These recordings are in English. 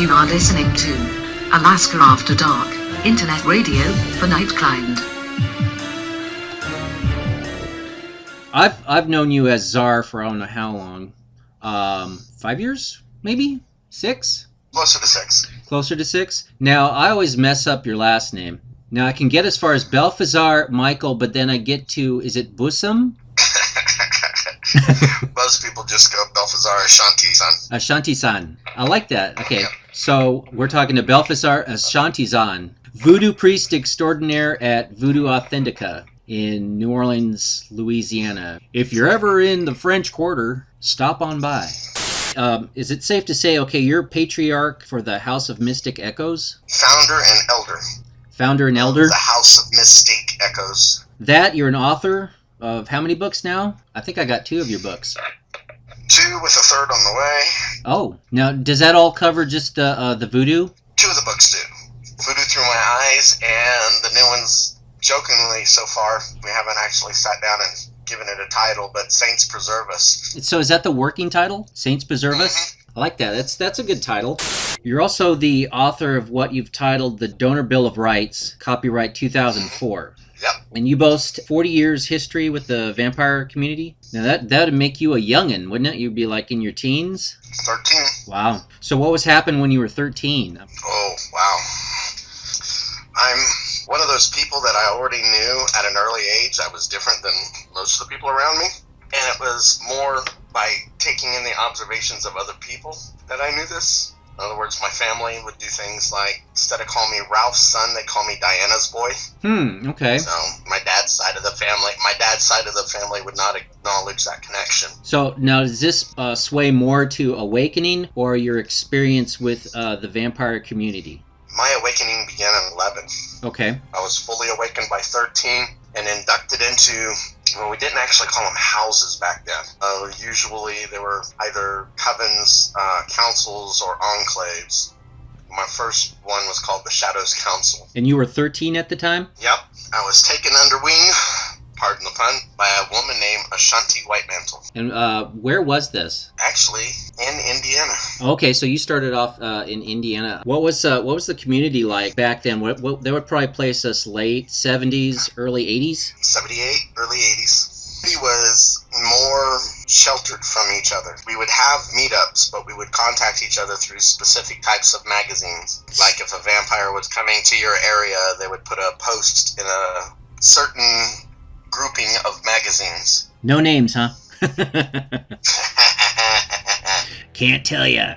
You are listening to Alaska After Dark, internet radio for Nightkind. I've known you as Czar for I don't know how long. 5 years? Maybe? 6? Closer to 6. Closer to 6? Now, I always mess up your last name. Now, I can get as far as Belfazaar Michael, but then I get to, is it Bussum? Most people just go Belfazaar Ashantison. Ashantison. I like that. Okay, Yep. So we're talking to Belfazaar Ashantison, voodoo priest extraordinaire at Voodoo Authentica in New Orleans, Louisiana. If you're ever in the French Quarter, stop on by. Is it safe to say, okay, you're patriarch for the House of Mystic Echoes? Founder and elder. Founder and elder? The House of Mystic Echoes. That, you're an author of how many books now? I think I got 2 of your books. 2 with a 3rd on the way. Oh, now does that all cover just the voodoo? 2 of the books do. Voodoo Through My Eyes, and the new one's, jokingly so far, we haven't actually sat down and given it a title, but Saints Preserve Us. So is that the working title? Saints Preserve Us? Mm-hmm. I like that. That's a good title. You're also the author of what you've titled the Donor Bill of Rights, copyright 2004. Yep. And you boast 40 years history with the vampire community. Now that would make you a youngin', wouldn't it? You'd be like in your teens? 13. Wow. So what was happening when you were 13? Oh, wow. I'm one of those people that I already knew at an early age I was different than most of the people around me. And it was more by taking in the observations of other people that I knew this. In other words, my family would do things like, instead of calling me Ralph's son, they call me Diana's boy. Okay. So my dad's side of the family would not acknowledge that connection. So now does this sway more to awakening or your experience with the vampire community? My awakening began at 11. Okay. I was fully awakened by 13 and inducted into, well, we didn't actually call them houses back then. Usually they were either covens, councils, or enclaves. My first one was called the Shadows Council. And you were 13 at the time? Yep. I was taken under wing, pardon the pun, by a woman named Ashanti Whitemantle. And where was this? Actually, in Indiana. Okay, so you started off in Indiana. What was the community like back then? What they would probably place us late 70s, early 80s? 78, early 80s. He was more sheltered from each other. We would have meetups, but we would contact each other through specific types of magazines. Like if a vampire was coming to your area, they would put a post in a certain grouping of magazines. No names, huh? Can't tell ya.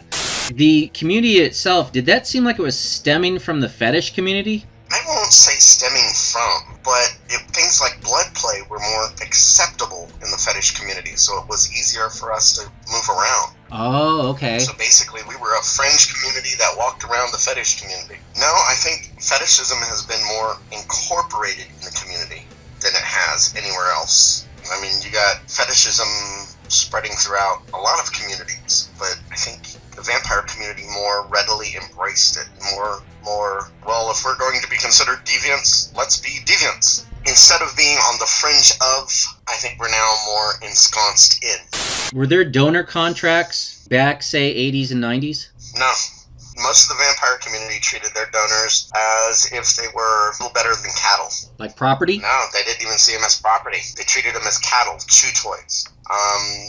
The community itself, did that seem like it was stemming from the fetish community? I won't say stemming from, but things like blood play were more acceptable in the fetish community, so it was easier for us to move around. Oh, okay. So basically, we were a fringe community that walked around the fetish community. No, I think fetishism has been more incorporated in the community than it has anywhere else. I mean, you got fetishism spreading throughout a lot of communities, but I think the vampire community more readily embraced it. More, well, if we're going to be considered deviants, let's be deviants. Instead of being on the fringe of, I think we're now more ensconced in. Were there donor contracts back, say, 80s and 90s? No. Most of the vampire community treated their donors as if they were a little better than cattle. Like property? No, they didn't even see them as property. They treated them as cattle, chew toys.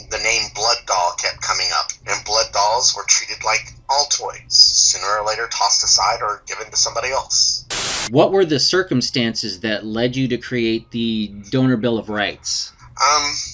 The name blood doll kept coming up, and blood dolls were treated like all toys. Sooner or later tossed aside or given to somebody else. What were the circumstances that led you to create the Donor Bill of Rights?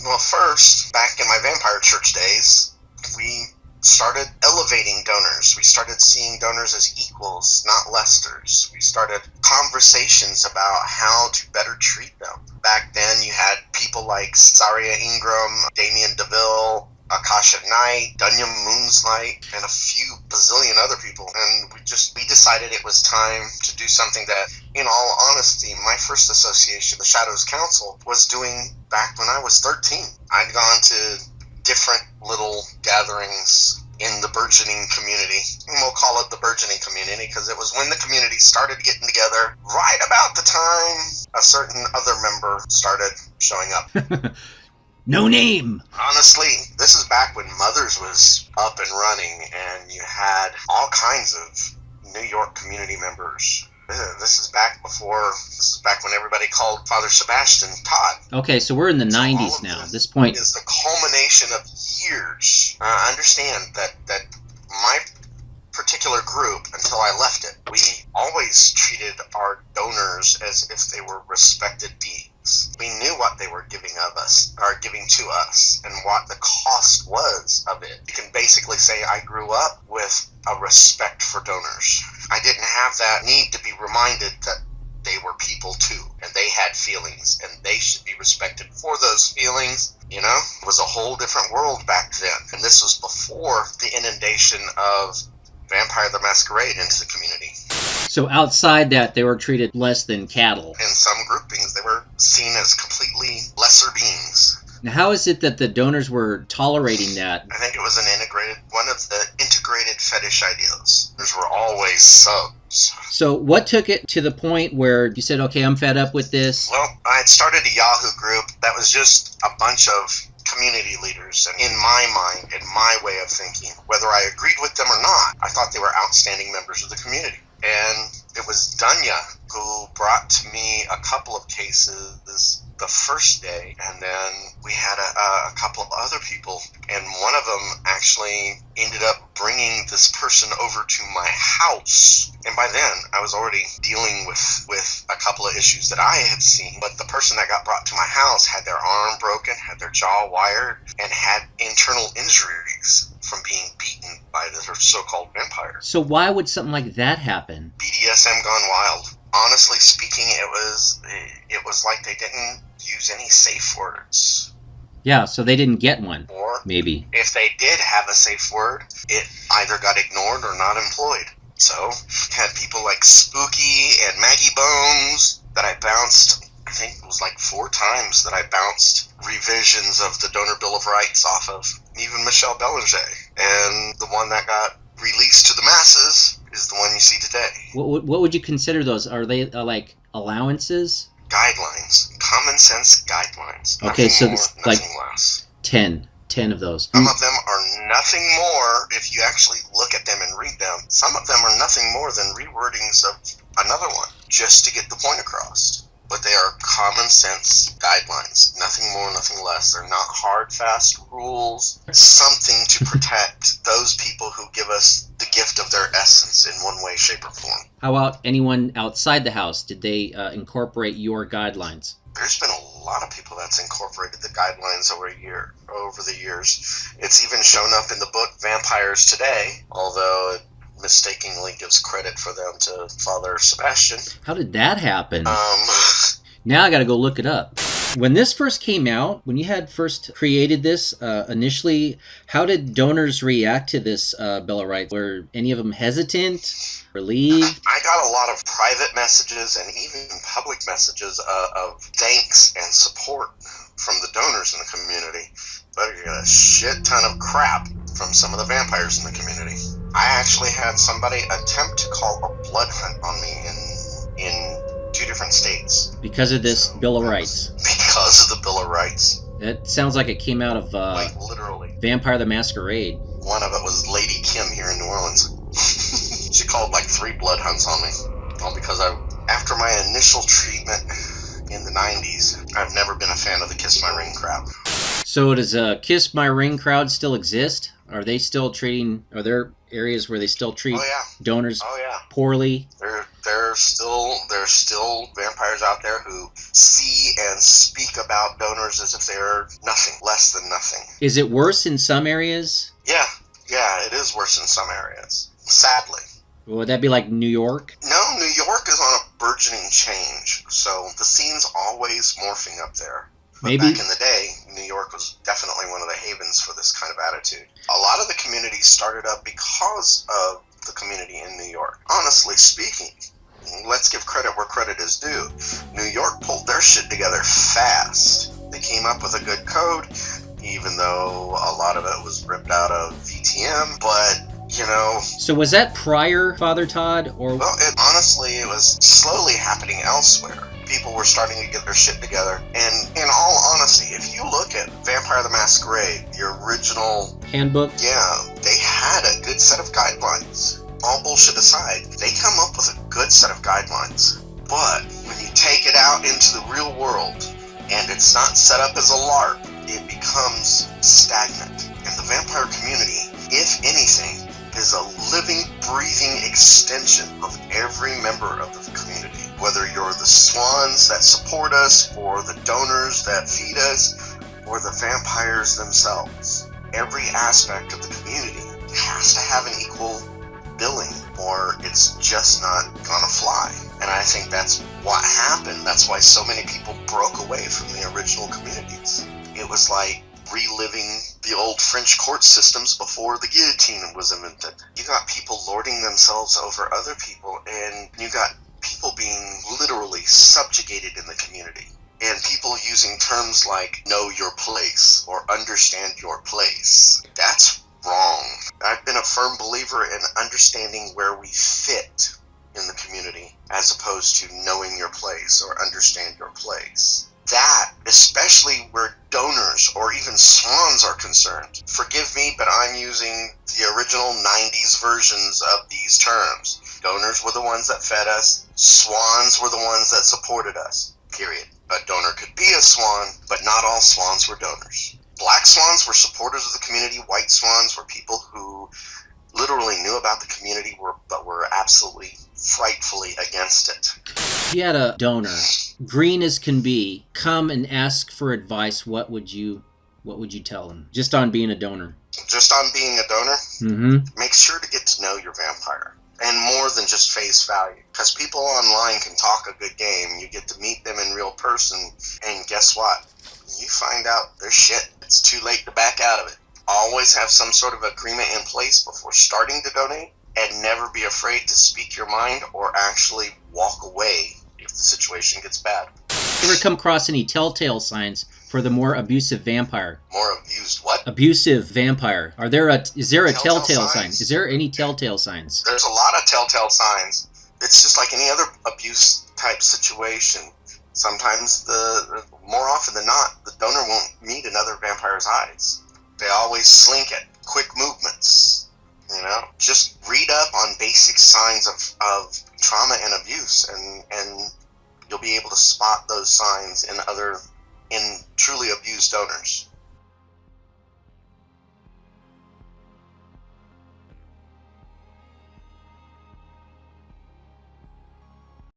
Well, first, back in my vampire church days, we started elevating donors. We started seeing donors as equals, not lessers. We started conversations about how to better treat them. Back then, you had people like Saria Ingram, Damien DeVille, Akasha Knight, Dunya Moonslight, and a few bazillion other people. And we decided it was time to do something that, in all honesty, my first association, the Shadows Council, was doing back when I was 13. I'd gone to different little gatherings in the burgeoning community. And we'll call it the burgeoning community because it was when the community started getting together right about the time a certain other member started showing up. No name! Honestly, this is back when Mothers was up and running, and you had all kinds of New York community members. This is back when everybody called Father Sebastian Todd. Okay, so we're in the 90s now. At this point is the culmination of years. I understand that my particular group, until I left it, we always treated our donors as if they were respected beings. We knew what they were giving to us, and what the cost was of it. You can basically say I grew up with a respect for donors. I didn't have that need to be reminded that they were people too, and they had feelings, and they should be respected for those feelings. You know, it was a whole different world back then, and this was before the inundation of Vampire the Masquerade into the community. So outside that, they were treated less than cattle. In some groupings, they were seen as completely lesser beings. Now, how is it that the donors were tolerating that? I think it was one of the integrated fetish ideas. Those were always subs. So what took it to the point where you said, okay, I'm fed up with this? Well, I had started a Yahoo group that was just a bunch of community leaders, and in my mind, in my way of thinking, whether I agreed with them or not, I thought they were outstanding members of the community. And it was Dunya who brought to me a couple of cases the first day, and then we had a couple of other people, and one of them actually ended up bringing this person over to my house. And by then, I was already dealing with a couple of issues that I had seen, but the person that got brought to my house had their arm broken, had their jaw wired, and had internal injuries from being beaten by the so-called vampire. So why would something like that happen? BDSM gone wild. Honestly speaking, it was like they didn't use any safe words. Yeah, so they didn't get one. Or maybe if they did have a safe word, it either got ignored or not employed. So had people like Spooky and Maggie Bones that I bounced. I think it was like 4 times that I bounced revisions of the Donor Bill of Rights off of. Even Michelle Belanger. And the one that got released to the masses is the one you see today. What would you consider those? Are they like allowances? Guidelines. Common sense guidelines. Okay, nothing so more, it's nothing like less. 10 of those. Some of them are nothing more, if you actually look at them and read them, some of them are nothing more than rewordings of another one, just to get the point across. But they are common sense guidelines. Nothing more, nothing less. They're not hard, fast rules. Something to protect those people who give us the gift of their essence in one way, shape, or form. How about anyone outside the house? Did they incorporate your guidelines? There's been a lot of people that's incorporated the guidelines over the years. It's even shown up in the book Vampires Today, although it mistakenly gives credit for them to Father Sebastian. How did that happen? Now I gotta go look it up. When this first came out, when you had first created this initially, how did donors react to this Bill of Rights? Were any of them hesitant, relieved? I got a lot of private messages and even public messages of thanks and support from the donors in the community. But you got a shit ton of crap from some of the vampires in the community. I actually had somebody attempt to call a blood hunt on me in 2 different states. Because of this Bill of Rights? Because of the Bill of Rights. That sounds like it came out of like literally. Vampire the Masquerade. One of it was Lady Kim here in New Orleans. She called like 3 blood hunts on me. All because after my initial treatment in the 90s, I've never been a fan of the Kiss My Ring crowd. So does Kiss My Ring crowd still exist? Are they still are there areas where they still treat donors poorly? There's still vampires out there who see and speak about donors as if they're nothing, less than nothing. Is it worse in some areas? Yeah, it is worse in some areas, sadly. Would that be like New York? No, New York is on a burgeoning change, so the scene's always morphing up there. But back in the day, New York was definitely one of the havens for this kind of attitude. A lot of the communities started up because of the community in New York. Honestly speaking, let's give credit where credit is due. New York pulled their shit together fast. They came up with a good code, even though a lot of it was ripped out of VTM, but you know. So was that prior Father Todd, or? Well, honestly, it was slowly happening elsewhere. people were starting to get their shit together. And in all honesty, if you look at Vampire the Masquerade, the original handbook, yeah, they had a good set of guidelines. All bullshit aside, they come up with a good set of guidelines. But when you take it out into the real world, and it's not set up as a LARP, it becomes stagnant. And the vampire community, if anything, is a living, breathing extension of every member of the community. Whether you're the swans that support us, or the donors that feed us, or the vampires themselves. Every aspect of the community has to have an equal billing, or it's just not gonna fly. And I think that's what happened. That's why so many people broke away from the original communities. It was like reliving the old French court systems before the guillotine was invented. You got people lording themselves over other people, and you got people being literally subjugated in the community. And people using terms like know your place or understand your place. That's wrong. I've been a firm believer in understanding where we fit in the community as opposed to knowing your place or understand your place. That, especially where donors or even swans are concerned. Forgive me, but I'm using the original 90s versions of these terms. Donors were the ones that fed us. Swans were the ones that supported us. Period. A donor could be a swan, but not all swans were donors. Black swans were supporters of the community. White swans were people who literally knew about the community but were absolutely frightfully against it. If you had a donor, green as can be, come and ask for advice, what would you tell them? Just on being a donor. Just on being a donor? Mm-hmm. Make sure to get to know your vampire. And more than just face value. Because people online can talk a good game. You get to meet them in real person. And guess what? You find out they're shit. It's too late to back out of it. Always have some sort of agreement in place before starting to donate. And never be afraid to speak your mind or actually walk away if the situation gets bad. Ever come across any telltale signs for the more abusive vampire? More abused what? Abusive vampire. Is there a telltale sign? Signs? Is there any telltale signs? There's a lot of telltale signs. It's just like any other abuse type situation. Sometimes more often than not, the donor won't meet another vampire's eyes. They always slink at quick movements. You know, just read up on basic signs of trauma and abuse, and you'll be able to spot those signs in truly abused donors.